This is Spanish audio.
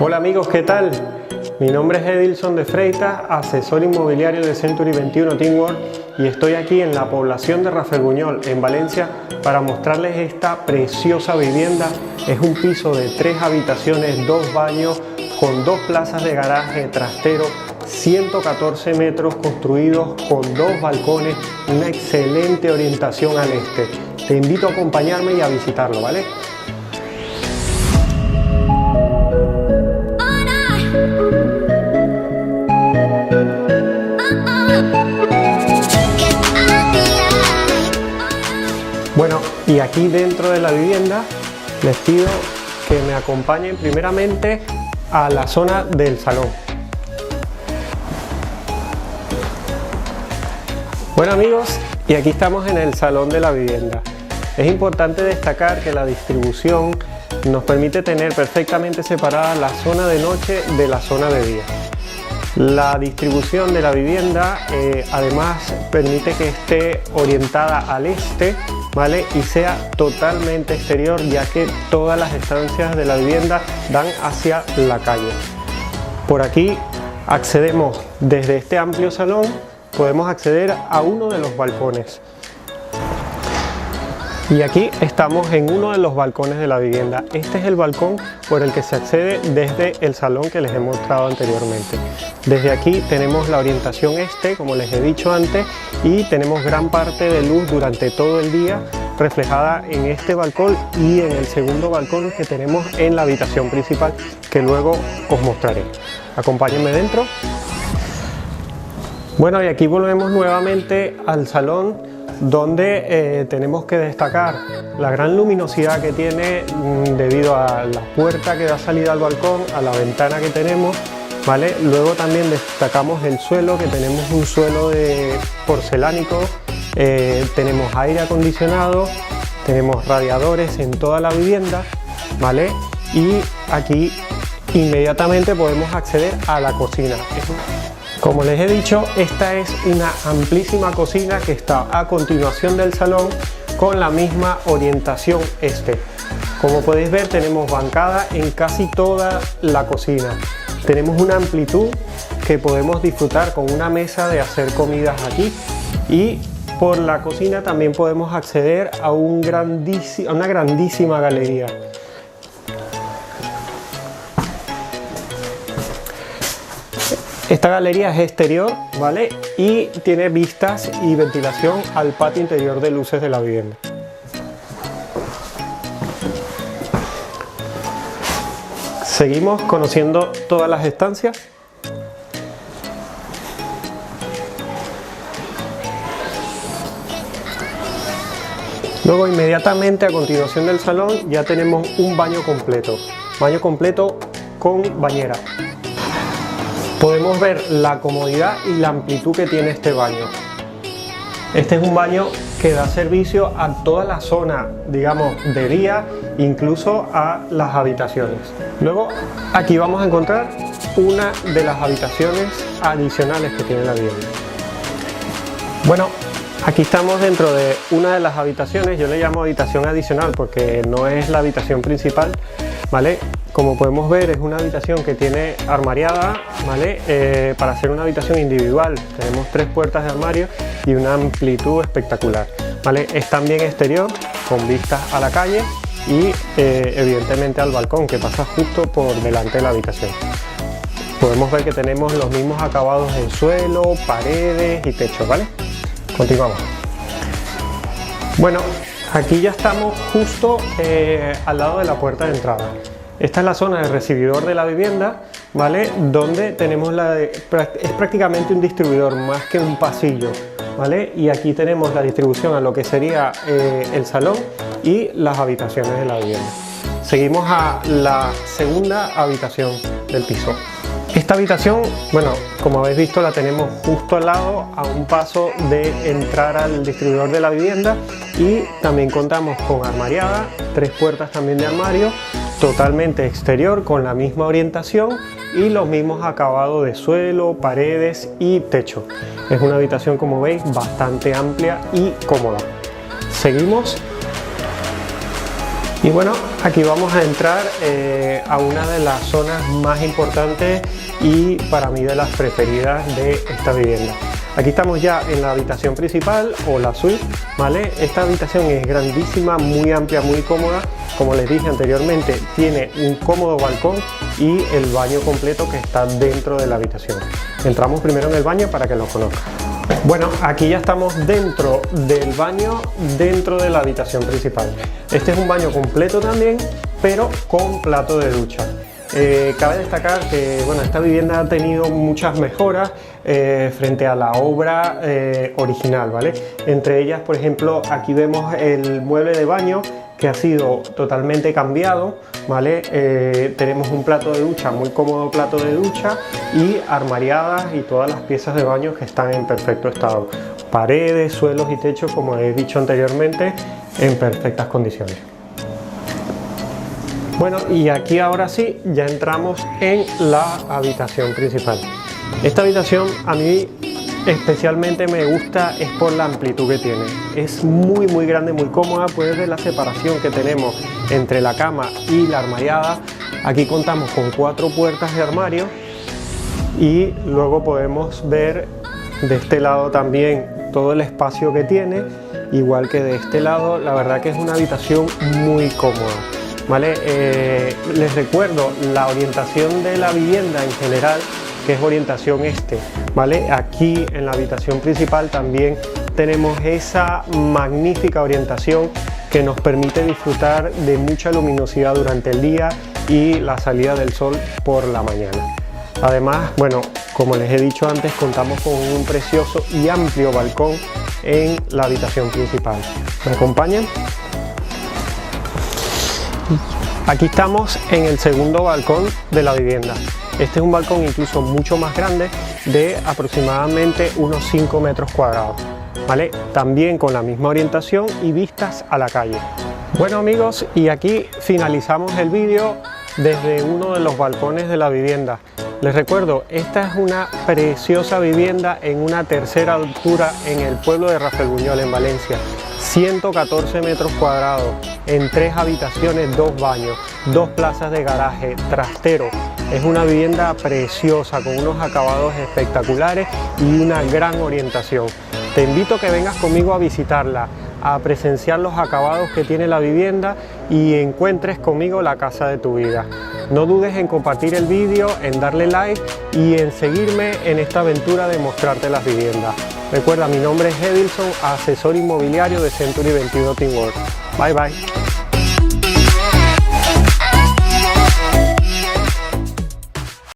Hola amigos, ¿qué tal? Mi nombre es Edilson de Freitas, asesor inmobiliario de Century 21 Teamworld, y estoy aquí en la población de Rafael Buñol, en Valencia, para mostrarles esta preciosa vivienda. Es un piso de 3 habitaciones, 2 baños, con 2 plazas de garaje, trastero, 114 metros construidos con 2 balcones, una excelente orientación al este. Te invito a acompañarme y a visitarlo, ¿vale? Bueno, y aquí dentro de la vivienda les pido que me acompañen primeramente a la zona del salón. Bueno amigos, y aquí estamos en el salón de la vivienda. Es importante destacar que la distribución nos permite tener perfectamente separada la zona de noche de la zona de día. La distribución de la vivienda además permite que esté orientada al este, ¿vale? Y sea totalmente exterior, ya que todas las estancias de la vivienda dan hacia la calle. Por aquí accedemos desde este amplio salón, podemos acceder a uno de los balcones. Y aquí estamos en uno de los balcones de la vivienda. Este es el balcón por el que se accede desde el salón que les he mostrado anteriormente. Desde aquí tenemos la orientación este, como les he dicho antes, y tenemos gran parte de luz durante todo el día reflejada en este balcón y en el segundo balcón que tenemos en la habitación principal, que luego os mostraré. Acompáñenme dentro. Bueno, y aquí volvemos nuevamente al salón, donde tenemos que destacar la gran luminosidad que tiene debido a la puerta que da salida al balcón, a la ventana que tenemos, ¿vale? Luego también destacamos el suelo, que tenemos un suelo de porcelánico, tenemos aire acondicionado, tenemos radiadores en toda la vivienda, ¿vale? Y aquí inmediatamente podemos acceder a la cocina. Como les he dicho, esta es una amplísima cocina que está a continuación del salón con la misma orientación este. Como podéis ver, tenemos bancada en casi toda la cocina. Tenemos una amplitud que podemos disfrutar con una mesa de hacer comidas aquí, y por la cocina también podemos acceder a una grandísima galería. Esta galería es exterior, ¿vale? Y tiene vistas y ventilación al patio interior de luces de la vivienda. Seguimos conociendo todas las estancias. Luego, inmediatamente a continuación del salón, ya tenemos un baño completo con bañera. Podemos ver la comodidad y la amplitud que tiene este baño. Este es un baño que da servicio a toda la zona, digamos, de día, incluso a las habitaciones. Luego, aquí vamos a encontrar una de las habitaciones adicionales que tiene la vivienda. Bueno, aquí estamos dentro de una de las habitaciones. Yo le llamo habitación adicional porque no es la habitación principal, ¿vale? Como podemos ver, es una habitación que tiene armariada, ¿vale? Para hacer una habitación individual tenemos 3 puertas de armario y una amplitud espectacular, ¿vale? Es también exterior, con vistas a la calle y evidentemente al balcón que pasa justo por delante de la habitación. Podemos ver que tenemos los mismos acabados en suelo, paredes y techo, ¿vale? Continuamos. Bueno, aquí ya estamos justo al lado de la puerta de entrada. Esta es la zona del recibidor de la vivienda, ¿vale? Donde tenemos es prácticamente un distribuidor más que un pasillo, ¿vale? Y aquí tenemos la distribución a lo que sería el salón y las habitaciones de la vivienda. Seguimos a la segunda habitación del piso. Esta habitación, bueno, como habéis visto, la tenemos justo al lado, a un paso de entrar al distribuidor de la vivienda, y también contamos con armariada, 3 puertas también de armario, totalmente exterior con la misma orientación y los mismos acabados de suelo, paredes y techo. Es una habitación, como veis, bastante amplia y cómoda. Seguimos. Y bueno, aquí vamos a entrar a una de las zonas más importantes y para mí de las preferidas de esta vivienda. Aquí estamos ya en la habitación principal o la suite, ¿vale? Esta habitación es grandísima, muy amplia, muy cómoda. Como les dije anteriormente, tiene un cómodo balcón y el baño completo que está dentro de la habitación. Entramos primero en el baño para que lo conozcan. Bueno, aquí ya estamos dentro del baño, dentro de la habitación principal. Este es un baño completo también, pero con plato de ducha. Cabe destacar que bueno, esta vivienda ha tenido muchas mejoras frente a la obra original, ¿vale? Entre ellas, por ejemplo, aquí vemos el mueble de baño que ha sido totalmente cambiado, ¿vale? Tenemos un plato de ducha, muy cómodo plato de ducha y armariadas y todas las piezas de baño que están en perfecto estado. Paredes, suelos y techos, como he dicho anteriormente, en perfectas condiciones. Bueno, y aquí ahora sí, ya entramos en la habitación principal. Esta habitación a mí especialmente me gusta es por la amplitud que tiene. Es muy grande, muy cómoda. Puedes ver la separación que tenemos entre la cama y la armariada. Aquí contamos con 4 puertas de armario y luego podemos ver de este lado también todo el espacio que tiene, igual que de este lado. La verdad que es una habitación muy cómoda, ¿vale? Les recuerdo la orientación de la vivienda en general, que es orientación este, ¿vale? Aquí en la habitación principal también tenemos esa magnífica orientación que nos permite disfrutar de mucha luminosidad durante el día y la salida del sol por la mañana. Además, bueno, como les he dicho antes, contamos con un precioso y amplio balcón en la habitación principal. ¿Me acompañan? Aquí estamos en el segundo balcón de la vivienda. Este es un balcón incluso mucho más grande, de aproximadamente unos 5 metros cuadrados, ¿vale? También con la misma orientación y vistas a la calle. Bueno amigos, y aquí finalizamos el vídeo desde uno de los balcones de la vivienda. Les recuerdo, esta es una preciosa vivienda en una tercera altura en el pueblo de Rafelbuñol, en Valencia. 114 metros cuadrados, en 3 habitaciones, 2 baños, 2 plazas de garaje, trastero. Es una vivienda preciosa, con unos acabados espectaculares y una gran orientación. Te invito a que vengas conmigo a visitarla, a presenciar los acabados que tiene la vivienda y encuentres conmigo la casa de tu vida. No dudes en compartir el vídeo, en darle like y en seguirme en esta aventura de mostrarte las viviendas. Recuerda, mi nombre es Edilson, asesor inmobiliario de Century 21 Teamwork. Bye bye.